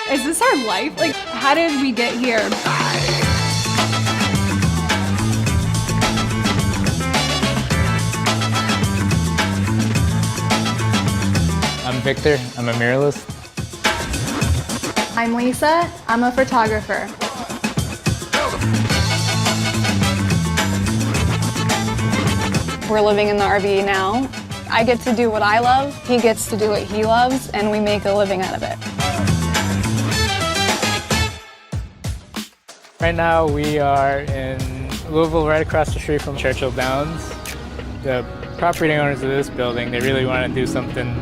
Is this our life? Like, how did we get here? I'm Victor, I'm a muralist. I'm Lisa, I'm a photographer. We're living in the RV now. I get to do what I love, he gets to do what he loves, and we make a living out of it. Right now we are in Louisville, right across the street from Churchill Downs. The property owners of this building, they really want to do something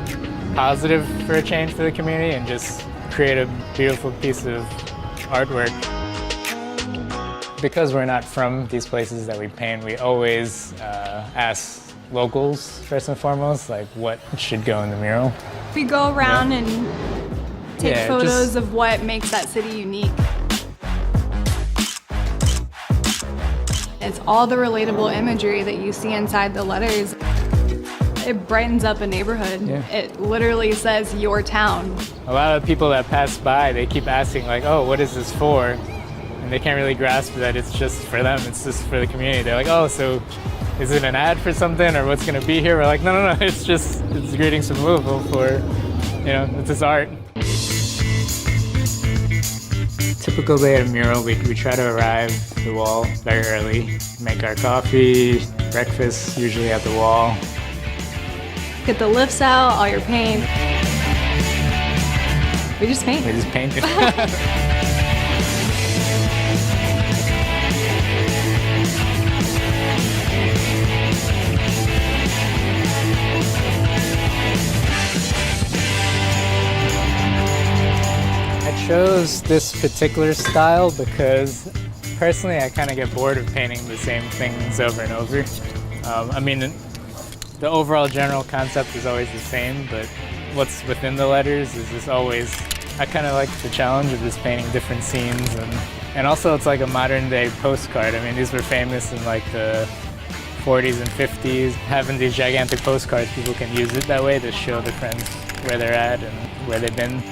positive for a change for the community and just create a beautiful piece of artwork. Because we're not from these places that we paint, we always ask locals first and foremost, like what should go in the mural. We go around and take photos just of what makes that city unique. It's all the relatable imagery that you see inside the letters. It brightens up a neighborhood. Yeah. It literally says your town. A lot of people that pass by, they keep asking like, oh, what is this for? And they can't really grasp that it's just for them, it's just for the community. They're like, oh, so is it an ad for something or what's gonna be here? We're like, no, it's greetings from Louisville for, it's just art. Typical day at a mural, we try to arrive at the wall very early, make our coffee, breakfast, usually at the wall. Get the lifts out, all your paint. We just paint. We just paint it. I chose this particular style because personally I kind of get bored of painting the same things over and over. The overall general concept is always the same, but what's within the letters is just always, I kind of like the challenge of just painting different scenes, and also it's like a modern day postcard. I mean, these were famous in like the 40s and 50s. Having these gigantic postcards, people can use it that way to show their friends where they're at and where they've been.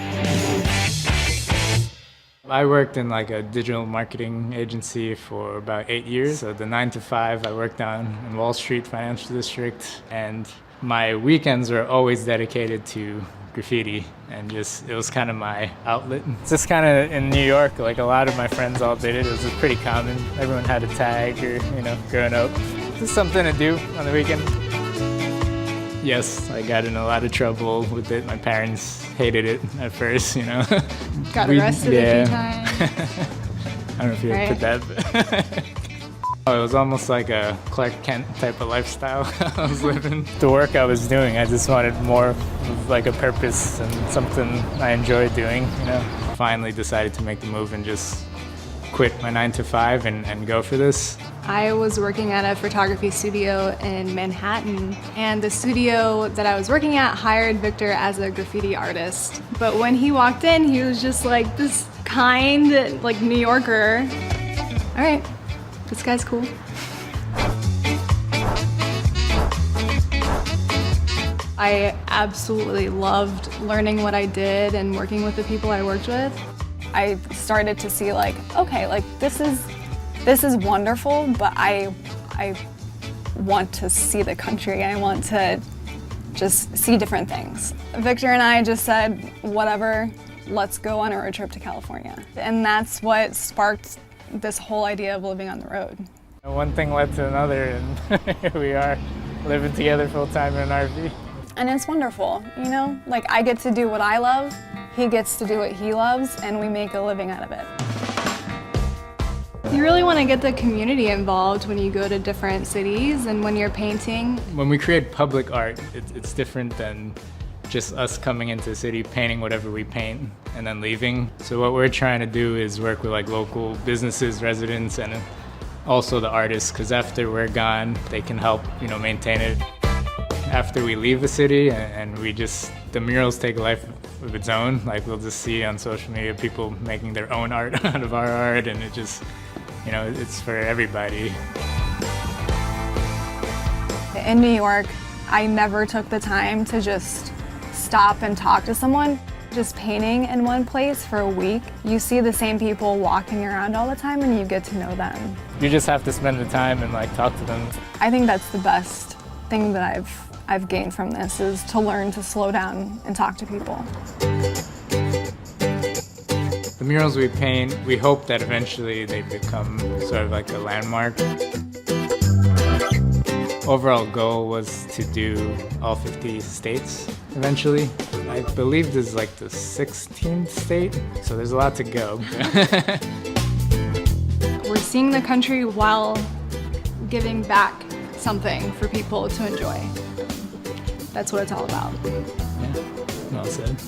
I worked in like a digital marketing agency for about 8 years. So the 9 to 5 I worked down in Wall Street Financial District, and my weekends were always dedicated to graffiti, and it was kind of my outlet. It's just kind of in New York, like a lot of my friends all did it. It was just pretty common. Everyone had a tag or, growing up. Just something to do on the weekend. Yes, I got in a lot of trouble with it. My parents hated it at first, Got arrested a few times. I don't know if you ever put that, but it was almost like a Clark Kent type of lifestyle I was living. The work I was doing, I just wanted more of like a purpose and something I enjoyed doing, Finally decided to make the move and just quit my 9 to 5 and go for this. I was working at a photography studio in Manhattan, and the studio that I was working at hired Victor as a graffiti artist. But when he walked in, he was just like this kind, like New Yorker. All right, this guy's cool. I absolutely loved learning what I did and working with the people I worked with. I started to see like, okay, like this is wonderful, but I want to see the country. I want to just see different things. Victor and I just said, whatever, let's go on a road trip to California. And that's what sparked this whole idea of living on the road. One thing led to another, and here we are, living together full-time in an RV. And it's wonderful, Like I get to do what I love, he gets to do what he loves, and we make a living out of it. You really want to get the community involved when you go to different cities and when you're painting. When we create public art, it's different than just us coming into the city, painting whatever we paint, and then leaving. So what we're trying to do is work with like local businesses, residents, and also the artists, because after we're gone, they can help, maintain it. After we leave the city and the murals take a life of its own. Like we'll just see on social media people making their own art out of our art, and it just, it's for everybody. In New York, I never took the time to just stop and talk to someone. just painting in one place for a week, you see the same people walking around all the time and you get to know them. You just have to spend the time and like talk to them. I think that's the best thing that I've gained from this, is to learn to slow down and talk to people. The murals we paint, we hope that eventually they become sort of like a landmark. Overall goal was to do all 50 states eventually. I believe this is like the 16th state, so there's a lot to go. We're seeing the country while giving back something for people to enjoy. That's what it's all about. Yeah, well said.